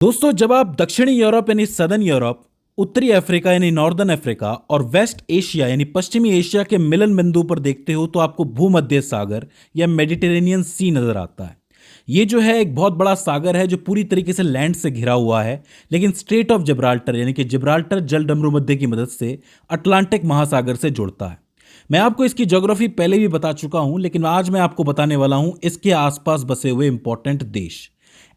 दोस्तों, जब आप दक्षिणी यूरोप यानी सदर्न यूरोप, उत्तरी अफ्रीका यानी नॉर्दर्न अफ्रीका और वेस्ट एशिया यानी पश्चिमी एशिया के मिलन बिंदु पर देखते हो तो आपको भूमध्य सागर या मेडिटेरेनियन सी नजर आता है। ये जो है एक बहुत बड़ा सागर है जो पूरी तरीके से लैंड से घिरा हुआ है, लेकिन स्ट्रेट ऑफ जिब्राल्टर यानी कि जिब्राल्टर जल डमरू मध्य की मदद से अटलांटिक महासागर से जुड़ता है। मैं आपको इसकी ज्योग्राफी पहले भी बता चुका हूं, लेकिन आज मैं आपको बताने वाला हूं इसके आसपास बसे हुए इंपॉर्टेंट देश,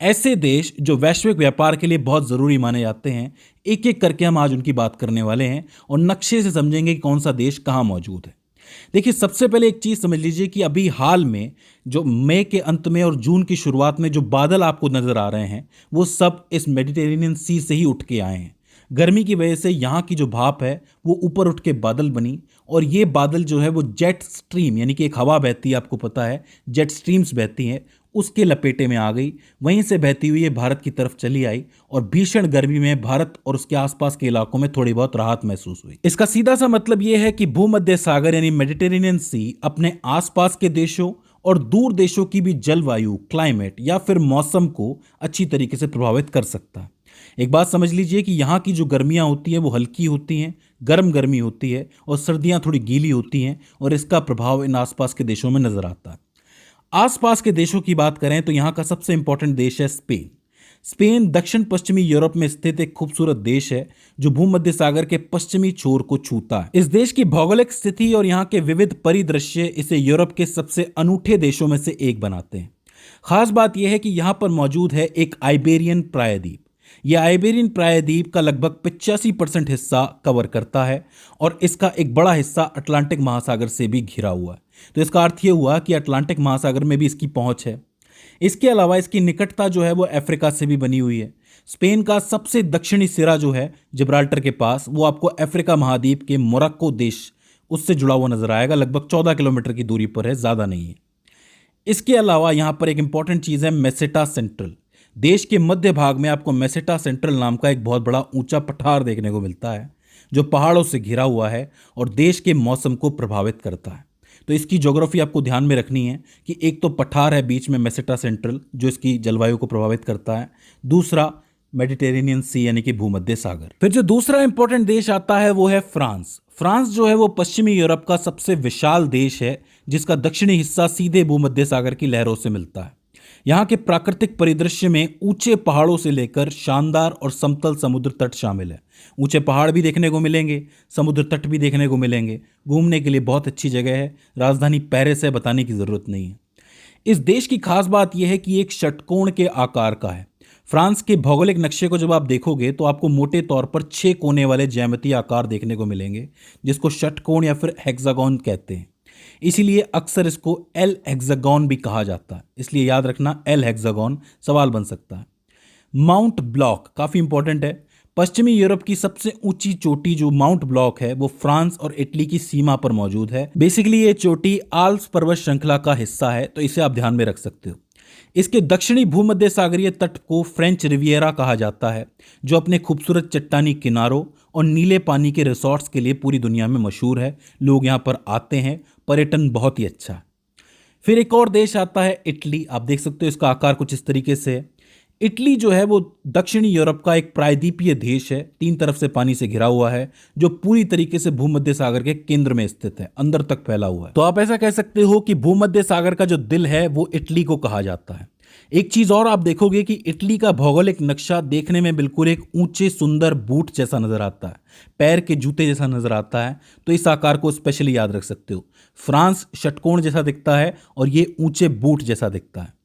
ऐसे देश जो वैश्विक व्यापार के लिए बहुत ज़रूरी माने जाते हैं। एक एक करके हम आज उनकी बात करने वाले हैं और नक्शे से समझेंगे कि कौन सा देश कहाँ मौजूद है। देखिए, सबसे पहले एक चीज़ समझ लीजिए कि अभी हाल में जो मई के अंत में और जून की शुरुआत में जो बादल आपको नज़र आ रहे हैं वो सब इस मेडिटेरेनियन सी से ही उठ के आए हैं। गर्मी की वजह से यहाँ की जो भाप है वो ऊपर उठ के बादल बनी, और ये बादल जो है वो जेट स्ट्रीम यानी कि एक हवा बहती है, आपको पता है जेट स्ट्रीम्स बहती हैं, उसके लपेटे में आ गई। वहीं से बहती हुई ये भारत की तरफ चली आई और भीषण गर्मी में भारत और उसके आसपास के इलाकों में थोड़ी बहुत राहत महसूस हुई। इसका सीधा सा मतलब ये है कि भूमध्य सागर यानी मेडिटेरेनियन सी अपने आसपास के देशों और दूर देशों की भी जलवायु, क्लाइमेट या फिर मौसम को अच्छी तरीके से प्रभावित कर सकता है। एक बात समझ लीजिए कि यहाँ की जो गर्मियाँ होती हैं वो हल्की होती हैं, गर्म गर्मी होती है, और सर्दियाँ थोड़ी गीली होती हैं, और इसका प्रभाव इन आसपास के देशों में नजर आता है। आसपास के देशों की बात करें तो यहाँ का सबसे इंपॉर्टेंट देश है स्पेन। स्पेन दक्षिण पश्चिमी यूरोप में स्थित एक खूबसूरत देश है जो भूमध्य सागर के पश्चिमी छोर को छूता है। इस देश की भौगोलिक स्थिति और यहाँ के विविध परिदृश्य इसे यूरोप के सबसे अनूठे देशों में से एक बनाते हैं। खास बात यह है कि यहाँ पर मौजूद है एक आइबेरियन प्रायद्वीप। यह आइबेरियन प्रायद्वीप का लगभग 85% हिस्सा कवर करता है और इसका एक बड़ा हिस्सा अटलांटिक महासागर से भी घिरा हुआ है। तो इसका अर्थ यह हुआ कि अटलांटिक महासागर में भी इसकी पहुंच है। इसके अलावा इसकी निकटता जो है वो अफ्रीका से भी बनी हुई है। स्पेन का सबसे दक्षिणी सिरा जो है जिब्राल्टर के पास, वो आपको अफ्रीका महाद्वीप के मोरक्को देश उससे जुड़ा हुआ नजर आएगा। लगभग 14 किलोमीटर की दूरी पर है, ज़्यादा नहीं है। इसके अलावा यहाँ पर एक इंपॉर्टेंट चीज़ है मेसेटा सेंट्रल। देश के मध्य भाग में आपको मेसेटा सेंट्रल नाम का एक बहुत बड़ा ऊंचा पठार देखने को मिलता है जो पहाड़ों से घिरा हुआ है और देश के मौसम को प्रभावित करता है। तो इसकी ज्योग्राफी आपको ध्यान में रखनी है कि एक तो पठार है बीच में मेसेटा सेंट्रल जो इसकी जलवायु को प्रभावित करता है, दूसरा मेडिटेरेनियन सी यानी कि भूमध्य सागर। फिर जो दूसरा इंपॉर्टेंट देश आता है वो है फ्रांस। फ्रांस जो है वो पश्चिमी यूरोप का सबसे विशाल देश है जिसका दक्षिणी हिस्सा सीधे भूमध्य सागर की लहरों से मिलता है। यहाँ के प्राकृतिक परिदृश्य में ऊंचे पहाड़ों से लेकर शानदार और समतल समुद्र तट शामिल है। ऊंचे पहाड़ भी देखने को मिलेंगे, समुद्र तट भी देखने को मिलेंगे। घूमने के लिए बहुत अच्छी जगह है। राजधानी पेरिस है, बताने की ज़रूरत नहीं है। इस देश की खास बात यह है कि एक षटकोण के आकार का है। फ्रांस के भौगोलिक नक्शे को जब आप देखोगे तो आपको मोटे तौर पर 6 कोने वाले ज्यामितीय आकार देखने को मिलेंगे जिसको षटकोण या फिर हेक्सागोन कहते हैं। इसीलिए अक्सर इसको एल हेक्सागोन भी कहा जाता है, इसलिए याद रखना एल हेक्सागोन सवाल बन सकता है। माउंट ब्लॉक काफ़ी इंपॉर्टेंट है। पश्चिमी यूरोप की सबसे ऊंची चोटी जो माउंट ब्लॉक है वो फ्रांस और इटली की सीमा पर मौजूद है। बेसिकली ये चोटी आल्प्स पर्वत श्रृंखला का हिस्सा है, तो इसे आप ध्यान में रख सकते हो। इसके दक्षिणी भूमध्य सागरीय तट को फ्रेंच रिवियरा कहा जाता है जो अपने खूबसूरत चट्टानी किनारों और नीले पानी के रिसॉर्ट्स के लिए पूरी दुनिया में मशहूर है। लोग यहाँ पर आते हैं, पर्यटन बहुत ही अच्छा है। फिर एक और देश आता है इटली। आप देख सकते हो इसका आकार कुछ इस तरीके से है। इटली जो है वो दक्षिणी यूरोप का एक प्रायद्वीपीय देश है, 3 तरफ से पानी से घिरा हुआ है, जो पूरी तरीके से भूमध्य सागर के केंद्र में स्थित है, अंदर तक फैला हुआ है। तो आप ऐसा कह सकते हो कि भूमध्य सागर का जो दिल है वो इटली को कहा जाता है। एक चीज और आप देखोगे कि इटली का भौगोलिक नक्शा देखने में बिल्कुल एक ऊंचे सुंदर बूट जैसा नजर आता है, पैर के जूते जैसा नजर आता है। तो इस आकार को स्पेशली याद रख सकते हो। फ्रांस षटकोण जैसा दिखता है और ये ऊंचे बूट जैसा दिखता है।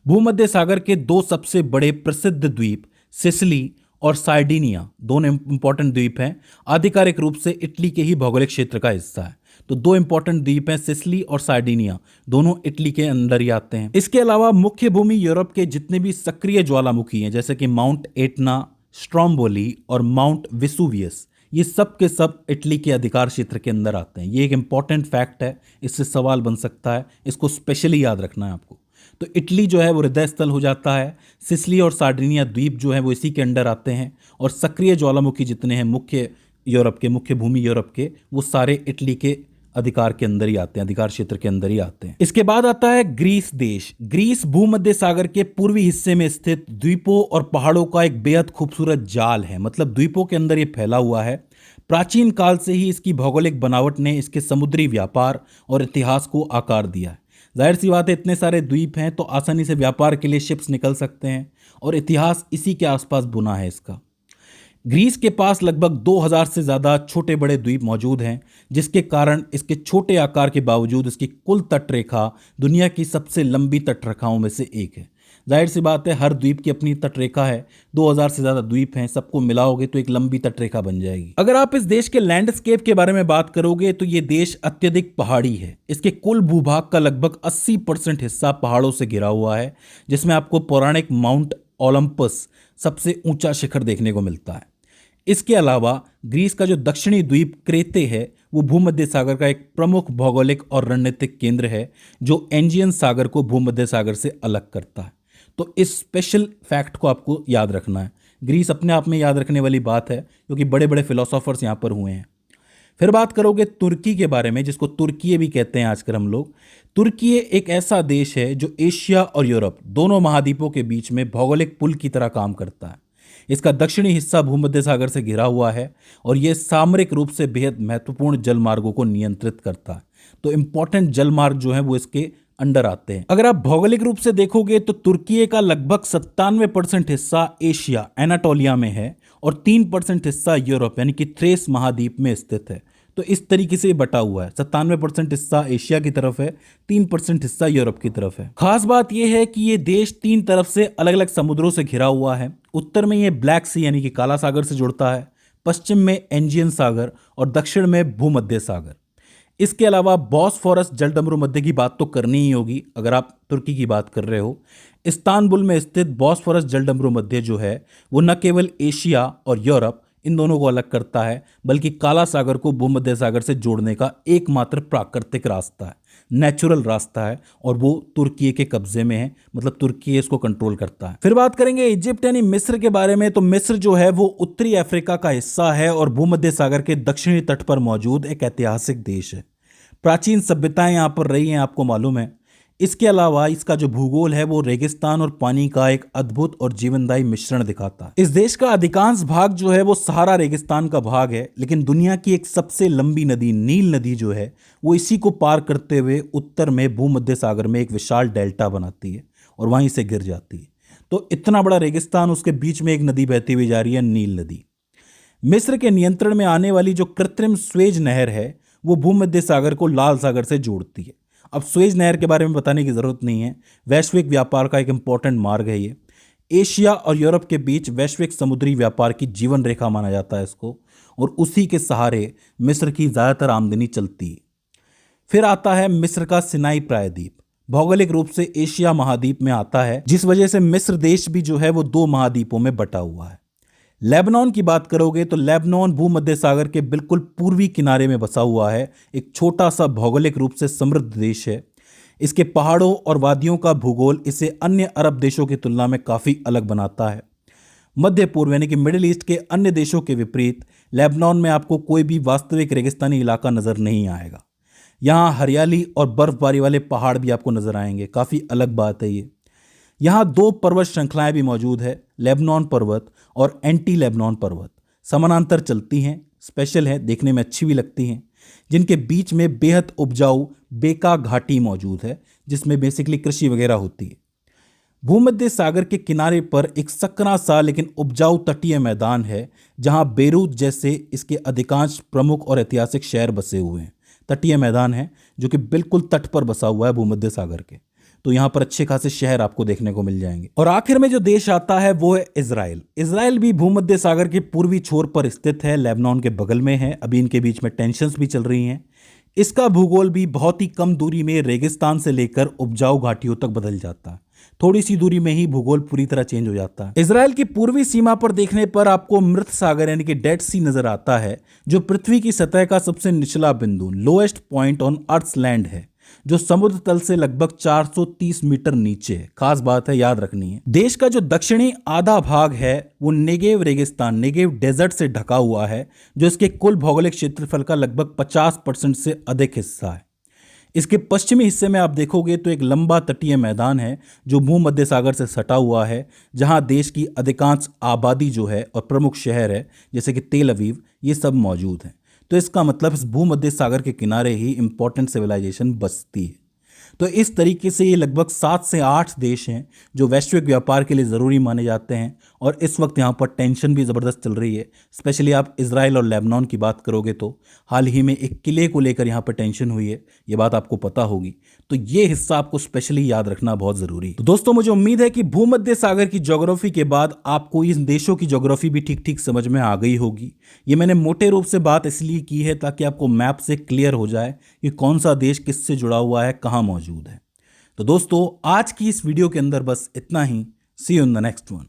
भूमध्य सागर के 2 सबसे बड़े प्रसिद्ध द्वीप सिसिली और सार्डिनिया, दोनों इंपॉर्टेंट द्वीप हैं, आधिकारिक रूप से इटली के ही भौगोलिक क्षेत्र का हिस्सा है। तो 2 इंपॉर्टेंट द्वीप हैं सिसिली और सार्डिनिया, दोनों इटली के अंदर ही आते हैं। इसके अलावा मुख्य भूमि यूरोप के जितने भी सक्रिय ज्वालामुखी हैं जैसे कि माउंट एटना, स्ट्रोम्बोली और माउंट विसुवियस, ये सब के सब इटली के अधिकार क्षेत्र के अंदर आते हैं। ये एक इंपॉर्टेंट फैक्ट है, इससे सवाल बन सकता है, इसको स्पेशली याद रखना है आपको। तो इटली जो है वो हृदय स्थल हो जाता है। सिसिली और सार्डिनिया द्वीप जो है वो इसी के अंडर आते हैं, और सक्रिय ज्वालामुखी जितने हैं मुख्य यूरोप के, मुख्य भूमि यूरोप के, वो सारे इटली के अधिकार के अंदर ही आते हैं, अधिकार क्षेत्र के अंदर ही आते हैं। इसके बाद आता है ग्रीस देश। ग्रीस भूमध्य सागर के पूर्वी हिस्से में स्थित द्वीपों और पहाड़ों का एक बेहद खूबसूरत जाल है, मतलब द्वीपों के अंदर ये फैला हुआ है। प्राचीन काल से ही इसकी भौगोलिक बनावट ने इसके समुद्री व्यापार और इतिहास को आकार दिया है। जाहिर सी बात है, इतने सारे द्वीप हैं तो आसानी से व्यापार के लिए शिप्स निकल सकते हैं, और इतिहास इसी के आसपास बुना है इसका। ग्रीस के पास लगभग 2000 से ज़्यादा छोटे बड़े द्वीप मौजूद हैं, जिसके कारण इसके छोटे आकार के बावजूद इसकी कुल तटरेखा दुनिया की सबसे लंबी तटरेखाओं में से एक है। जाहिर सी बात है, हर द्वीप की अपनी तटरेखा है। 2000 से ज़्यादा द्वीप हैं, सबको मिलाओगे तो एक लंबी तटरेखा बन जाएगी। अगर आप इस देश के लैंडस्केप के बारे में बात करोगे तो ये देश अत्यधिक पहाड़ी है। इसके कुल भूभाग का लगभग 80% हिस्सा पहाड़ों से घिरा हुआ है, जिसमें आपको पौराणिक माउंट ओलंपस सबसे ऊंचा शिखर देखने को मिलता है। इसके अलावा ग्रीस का जो दक्षिणी द्वीप क्रेते है, वो भूमध्य सागर का एक प्रमुख भौगोलिक और रणनीतिक केंद्र है, जो एंजियन सागर को भूमध्य सागर से अलग करता है। तो इस स्पेशल फैक्ट को आपको याद रखना है। ग्रीस अपने आप में याद रखने वाली बात है, क्योंकि बड़े बड़े फिलोसोफर्स यहाँ पर हुए हैं। फिर बात करोगे तुर्की के बारे में, जिसको तुर्की भी कहते हैं आजकल हम लोग। तुर्की एक ऐसा देश है जो एशिया और यूरोप दोनों महाद्वीपों के बीच में भौगोलिक पुल की तरह काम करता है। इसका दक्षिणी हिस्सा भूमध्य सागर से घिरा हुआ है, और यह सामरिक रूप से बेहद महत्वपूर्ण जलमार्गों को नियंत्रित करता है। तो इंपॉर्टेंट जलमार्ग जो है वो इसके अंडर आते हैं। अगर आप भौगोलिक रूप से देखोगे तो तुर्की का लगभग 97% हिस्सा एशिया एनाटोलिया में है, और 3% हिस्सा यूरोप यानी कि थ्रेस महाद्वीप में स्थित है। तो इस तरीके से बटा हुआ है, 97% हिस्सा एशिया की तरफ है, 3% हिस्सा यूरोप की तरफ है। खास बात यह है कि ये देश 3 तरफ से अलग अलग समुद्रों से घिरा हुआ है। उत्तर में ये ब्लैक सी यानी कि काला सागर से जुड़ता है, पश्चिम में एंजियन सागर, और दक्षिण में भूमध्य सागर। इसके अलावा बॉस्फोरस जलडमरू मध्य की बात तो करनी ही होगी अगर आप तुर्की की बात कर रहे हो। इस्तांबुल में स्थित बॉस्फोरस जलडमरू मध्य जो है वो न केवल एशिया और यूरोप इन दोनों को अलग करता है, बल्कि काला सागर को भूमध्य सागर से जोड़ने का एकमात्र प्राकृतिक रास्ता है, नेचुरल रास्ता है, और वो तुर्की के कब्जे में है, मतलब तुर्की इसको कंट्रोल करता है। फिर बात करेंगे इजिप्ट यानी मिस्र के बारे में। तो मिस्र जो है वो उत्तरी अफ्रीका का हिस्सा है और भूमध्य सागर के दक्षिणी तट पर मौजूद एक ऐतिहासिक देश है। प्राचीन सभ्यताएं यहाँ पर रही हैं, आपको मालूम है। इसके अलावा इसका जो भूगोल है वो रेगिस्तान और पानी का एक अद्भुत और जीवनदायी मिश्रण दिखाता है। इस देश का अधिकांश भाग जो है वो सहारा रेगिस्तान का भाग है, लेकिन दुनिया की एक सबसे लंबी नदी नील नदी जो है वो इसी को पार करते हुए उत्तर में भूमध्य सागर में एक विशाल डेल्टा बनाती है और वहीं से गिर जाती है। तो इतना बड़ा रेगिस्तान, उसके बीच में एक नदी बहती हुई जा रही है, नील नदी। मिस्र के नियंत्रण में आने वाली जो कृत्रिम स्वेज नहर है वो भूमध्य सागर को लाल सागर से जोड़ती है। अब स्वेज नहर के बारे में बताने की ज़रूरत नहीं है, वैश्विक व्यापार का एक इंपॉर्टेंट मार्ग है ये। एशिया और यूरोप के बीच वैश्विक समुद्री व्यापार की जीवन रेखा माना जाता है इसको, और उसी के सहारे मिस्र की ज़्यादातर आमदनी चलती है। फिर आता है मिस्र का सिनाई प्रायद्वीप। भौगोलिक रूप से एशिया महाद्वीप में आता है, जिस वजह से मिस्र देश भी जो है वो 2 महाद्वीपों में बटा हुआ है। लेबनान की बात करोगे तो लेबनान भूमध्य सागर के बिल्कुल पूर्वी किनारे में बसा हुआ है, एक छोटा सा भौगोलिक रूप से समृद्ध देश है। इसके पहाड़ों और वादियों का भूगोल इसे अन्य अरब देशों की तुलना में काफ़ी अलग बनाता है। मध्य पूर्व यानी कि मिडिल ईस्ट के अन्य देशों के विपरीत लेबनान में आपको कोई भी वास्तविक रेगिस्तानी इलाका नज़र नहीं आएगा। यहाँ हरियाली और बर्फबारी वाले पहाड़ भी आपको नज़र आएंगे, काफ़ी अलग बात है ये। यहाँ 2 पर्वत श्रृंखलाएं भी मौजूद है, लेबनान पर्वत और एंटी लेबनान पर्वत। समानांतर चलती हैं, स्पेशल है, देखने में अच्छी भी लगती हैं, जिनके बीच में बेहद उपजाऊ बेका घाटी मौजूद है, जिसमें बेसिकली कृषि वगैरह होती है। भूमध्य सागर के किनारे पर एक सकरा सा लेकिन उपजाऊ तटीय मैदान है, जहां बेरूत जैसे इसके अधिकांश प्रमुख और ऐतिहासिक शहर बसे हुए हैं। तटीय मैदान है जो कि बिल्कुल तट पर बसा हुआ है भूमध्य सागर के, तो यहाँ पर अच्छे खासे शहर आपको देखने को मिल जाएंगे। और आखिर में जो देश आता है वो है इजराइल। इजराइल भी भूमध्य सागर के पूर्वी छोर पर स्थित है, लेबनान के बगल में है। अभी इनके बीच में टेंशन्स भी चल रही हैं। इसका भूगोल भी बहुत ही कम दूरी में रेगिस्तान से लेकर उपजाऊ घाटियों तक बदल जाता है। थोड़ी सी दूरी में ही भूगोल पूरी तरह चेंज हो जाता है। इजराइल की पूर्वी सीमा पर देखने पर आपको मृत सागर यानी कि डेड सी नजर आता है, जो पृथ्वी की सतह का सबसे निचला बिंदु, lowest point on earth's land है। जो समुद्र तल से लगभग 430 मीटर नीचे है। खास बात है, याद रखनी है। देश का जो दक्षिणी आधा भाग है वो नेगेव रेगिस्तान, नेगेव डेजर्ट से ढका हुआ है, जो इसके कुल भौगोलिक क्षेत्रफल का लगभग 50% से अधिक हिस्सा है। इसके पश्चिमी हिस्से में आप देखोगे तो एक लंबा तटीय मैदान है जो भूमध्य सागर से सटा हुआ है, जहां देश की अधिकांश आबादी जो है और प्रमुख शहर है जैसे कि तेल अवीव, ये सब मौजूद हैं। तो इसका मतलब इस भूमध्य सागर के किनारे ही इंपॉर्टेंट सिविलाइजेशन बसती है। तो इस तरीके से ये लगभग 7 से 8 देश हैं जो वैश्विक व्यापार के लिए ज़रूरी माने जाते हैं, और इस वक्त यहाँ पर टेंशन भी ज़बरदस्त चल रही है। स्पेशली आप इजराइल और लेबनान की बात करोगे तो हाल ही में एक किले को लेकर यहाँ पर टेंशन हुई है, ये बात आपको पता होगी। तो ये हिस्सा आपको स्पेशली याद रखना बहुत ज़रूरी है। तो दोस्तों, मुझे उम्मीद है कि भूमध्य सागर की ज्योग्राफी के बाद आपको इन देशों की ज्योग्राफी भी ठीक ठीक समझ में आ गई होगी। ये मैंने मोटे रूप से बात इसलिए की है ताकि आपको मैप से क्लियर हो जाए कि कौन सा देश किससे जुड़ा हुआ है, कहाँ मौजूद है। तो दोस्तों, आज की इस वीडियो के अंदर बस इतना ही। See you in the next one.